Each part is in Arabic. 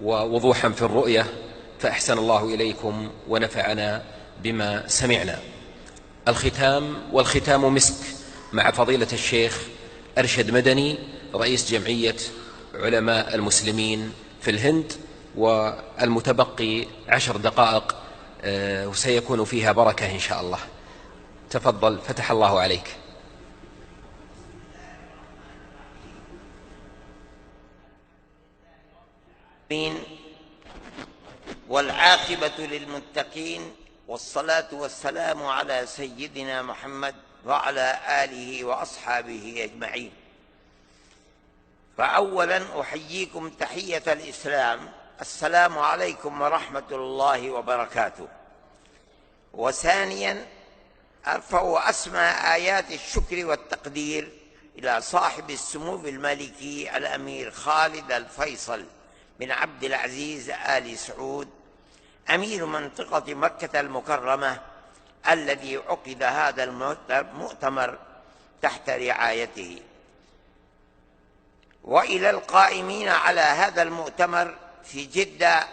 ووضوحا في الرؤية، فأحسن الله إليكم ونفعنا بما سمعنا. والختام مسك مع فضيلة الشيخ أرشد مدني رئيس جمعية علماء المسلمين في الهند، والمتبقي 10 دقائق وسيكون فيها بركة إن شاء الله. تفضل، فتح الله عليك. والعاقبة للمتقين، والصلاة والسلام على سيدنا محمد وعلى آله وأصحابه أجمعين. فأولا أحييكم تحية الإسلام، السلام عليكم ورحمة الله وبركاته. وثانيا أرفع أسمى آيات الشكر والتقدير إلى صاحب السمو الملكي الأمير خالد الفيصل بن عبد العزيز آل سعود، أمير منطقة مكة المكرمة، الذي عقد هذا المؤتمر تحت رعايته، وإلى القائمين على هذا المؤتمر في جدة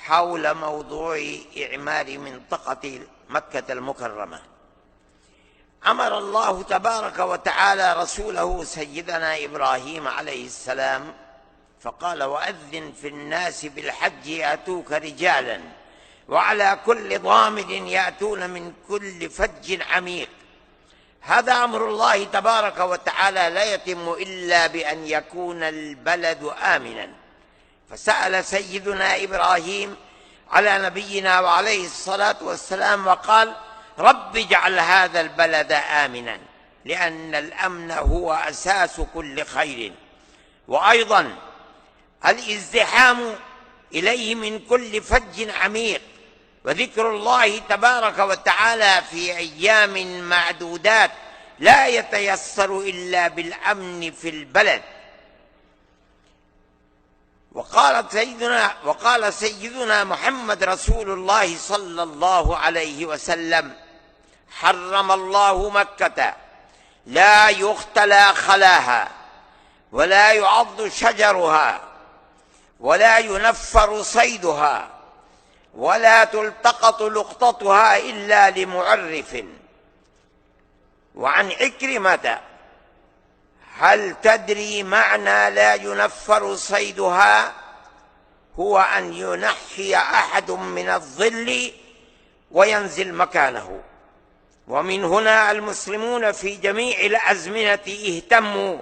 حول موضوع إعمار منطقة مكة المكرمة. أمر الله تبارك وتعالى رسوله سيدنا إبراهيم عليه السلام فقال: وأذن في الناس بالحج يأتوك رجالا وعلى كل ضامر يأتون من كل فج عميق. هذا أمر الله تبارك وتعالى لا يتم إلا بأن يكون البلد آمنا. فسأل سيدنا إبراهيم على نبينا وعليه الصلاة والسلام وقال: رب اجعل هذا البلد آمنا، لأن الأمن هو أساس كل خير. وأيضا الازدحام إليه من كل فج عميق، وذكر الله تبارك وتعالى في أيام معدودات لا يتيسر إلا بالأمن في البلد. وقال سيدنا محمد رسول الله صلى الله عليه وسلم: حرم الله مكة، لا يختلى خلاها، ولا يعض شجرها، ولا ينفر صيدها، ولا تلتقط لقطتها إلا لمعرف. وعن عكرمة: هل تدري معنى لا ينفر صيدها؟ هو أن ينحي أحد من الظل وينزل مكانه. ومن هنا المسلمون في جميع الأزمنة اهتموا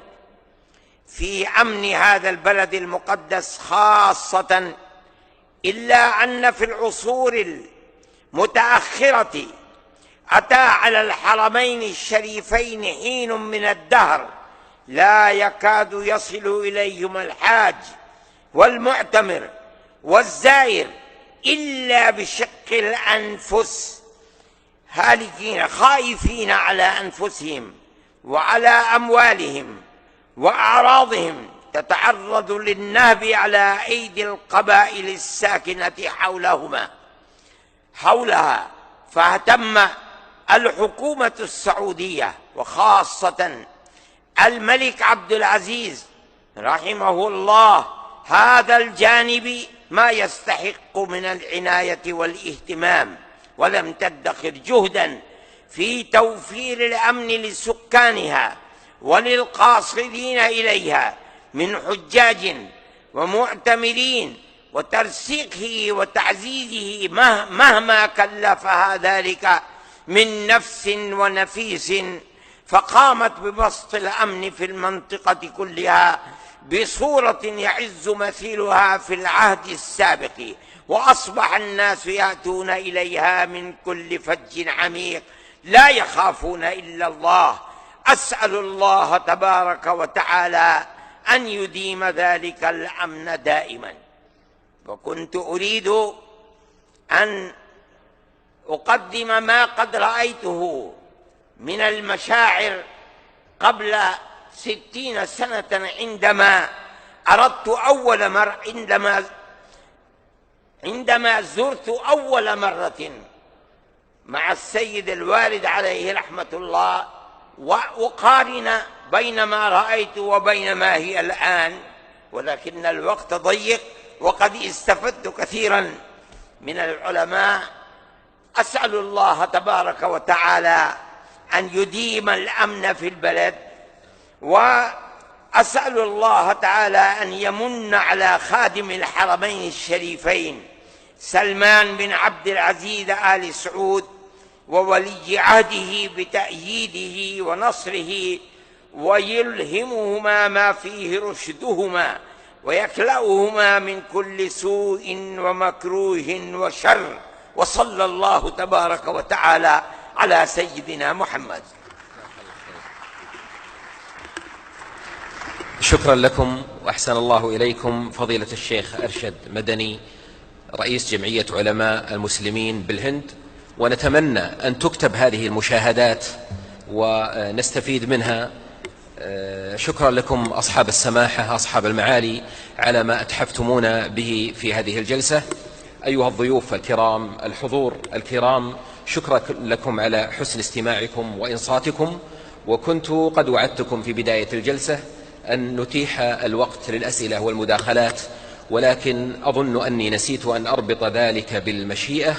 في أمن هذا البلد المقدس خاصة، إلا أن في العصور المتأخرة أتى على الحرمين الشريفين حين من الدهر لا يكاد يصل إليهما الحاج والمعتمر والزائر إلا بشق الأنفس، هالكين خائفين على أنفسهم وعلى أموالهم وأعراضهم، تتعرض للنهب على أيدي القبائل الساكنة حولها. فاهتم الحكومة السعودية وخاصة الملك عبد العزيز رحمه الله هذا الجانب ما يستحق من العناية والاهتمام، ولم تدخر جهدا في توفير الأمن لسكانها وللقاصدين إليها من حجاج ومعتمرين، وترسيخه وتعزيزه مهما كلفها ذلك من نفس ونفيس. فقامت ببسط الأمن في المنطقة كلها بصورة يعز مثيلها في العهد السابق، وأصبح الناس يأتون إليها من كل فج عميق لا يخافون إلا الله. أسأل الله تبارك وتعالى أن يديم ذلك الأمن دائما. وكنت أريد أن أقدم ما قد رأيته من المشاعر قبل 60 سنة عندما زرت أول مرة مع السيد الوالد عليه رحمة الله، وأقارن بين ما رأيت وبين ما هي الآن، ولكن الوقت ضيق وقد استفدت كثيرا من العلماء. أسأل الله تبارك وتعالى أن يديم الأمن في البلد، وأسأل الله تعالى أن يمن على خادم الحرمين الشريفين سلمان بن عبد العزيز آل سعود وولي عهده بتأييده ونصره، ويلهمهما ما فيه رشدهما، ويكلأهما من كل سوء ومكروه وشر. وصلى الله تبارك وتعالى على سيدنا محمد. شكرا لكم وأحسن الله إليكم فضيلة الشيخ أرشد مدني رئيس جمعية علماء المسلمين بالهند، ونتمنى أن تكتب هذه المشاهدات ونستفيد منها. شكرا لكم أصحاب السماحة أصحاب المعالي على ما أتحفتمونا به في هذه الجلسة. أيها الضيوف الكرام الحضور الكرام، شكرا لكم على حسن استماعكم وإنصاتكم، وكنت قد وعدتكم في بداية الجلسة أن نتيح الوقت للأسئلة والمداخلات، ولكن أظن أني نسيت أن أربط ذلك بالمشيئة،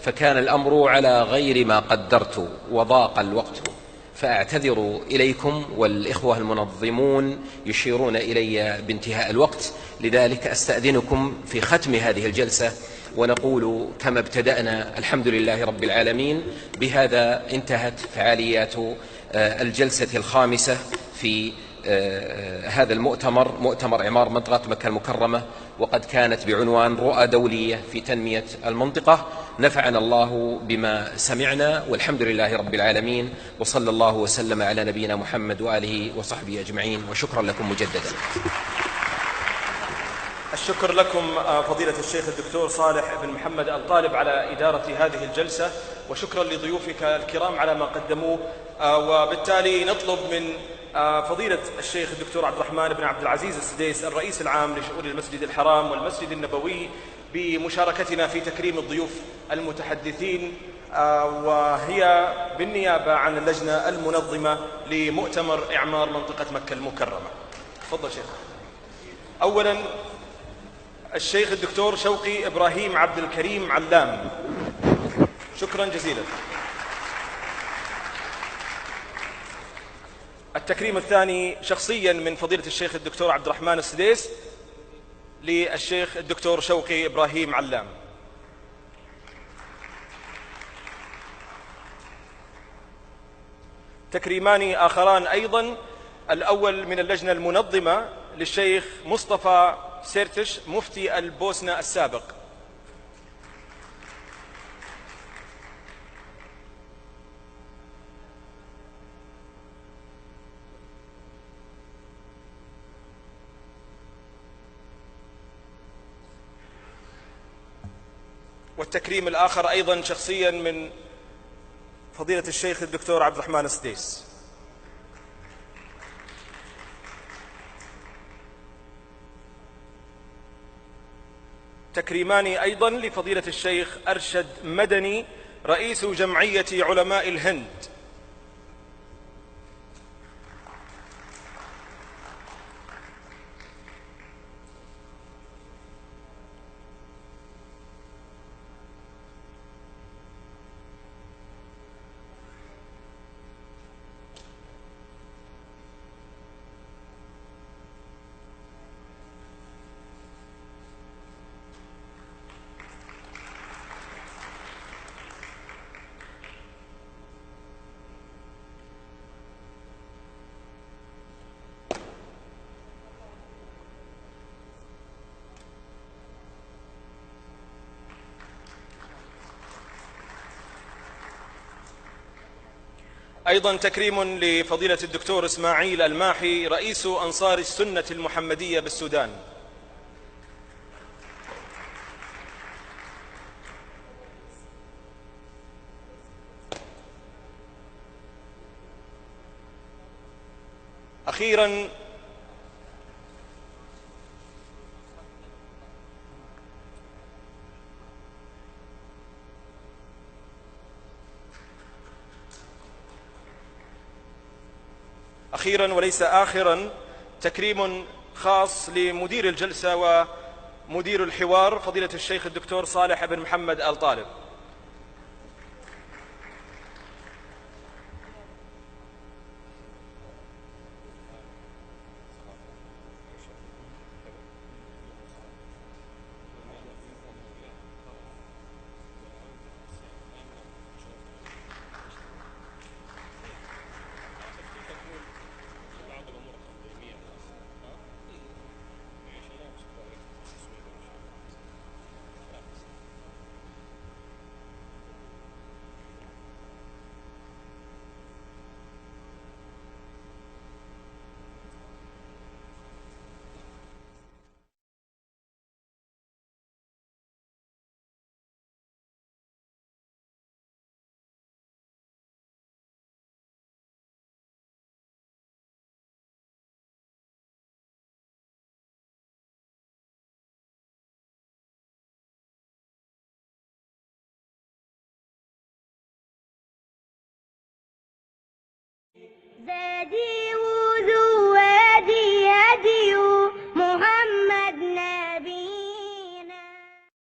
فكان الأمر على غير ما قدرت وضاق الوقت، فأعتذر إليكم، والإخوة المنظمون يشيرون إلي بانتهاء الوقت. لذلك أستأذنكم في ختم هذه الجلسة ونقول كما ابتدأنا الحمد لله رب العالمين. بهذا انتهت فعاليات الجلسة الخامسة في هذا المؤتمر، مؤتمر إعمار منطقة مكة المكرمة، وقد كانت بعنوان رؤى دولية في تنمية المنطقة. نفعنا الله بما سمعنا، والحمد لله رب العالمين، وصلى الله وسلم على نبينا محمد وآله وصحبه أجمعين، وشكرا لكم مجددا. الشكر لكم فضيلة الشيخ الدكتور صالح بن محمد الطالب على إدارة هذه الجلسة، وشكرا لضيوفك الكرام على ما قدموه. وبالتالي نطلب من فضيلة الشيخ الدكتور عبد الرحمن بن عبد العزيز السديس الرئيس العام لشؤون المسجد الحرام والمسجد النبوي بمشاركتنا في تكريم الضيوف المتحدثين، وهي بالنيابة عن اللجنة المنظمة لمؤتمر إعمار منطقة مكة المكرمة. تفضل شيخ. أولا الشيخ الدكتور شوقي إبراهيم عبد الكريم علام، شكرا جزيلا. التكريم الثاني شخصيا من فضيلة الشيخ الدكتور عبد الرحمن السديس للشيخ الدكتور شوقي إبراهيم علام. تكريمان آخران أيضا، الأول من اللجنة المنظمة للشيخ مصطفى سيرتش مفتي البوسنة السابق. والتكريم الآخر أيضا شخصيا من فضيلة الشيخ الدكتور عبد الرحمن السديس. تكريمان أيضا لفضيلة الشيخ أرشد مدني رئيس جمعية علماء الهند. أيضا تكريم لفضيلة الدكتور إسماعيل الماحي رئيس أنصار السنة المحمدية بالسودان. أخيرا وليس آخرا، تكريم خاص لمدير الجلسة مدير الحوار فضيلة الشيخ الدكتور صالح بن محمد الطالب. زادي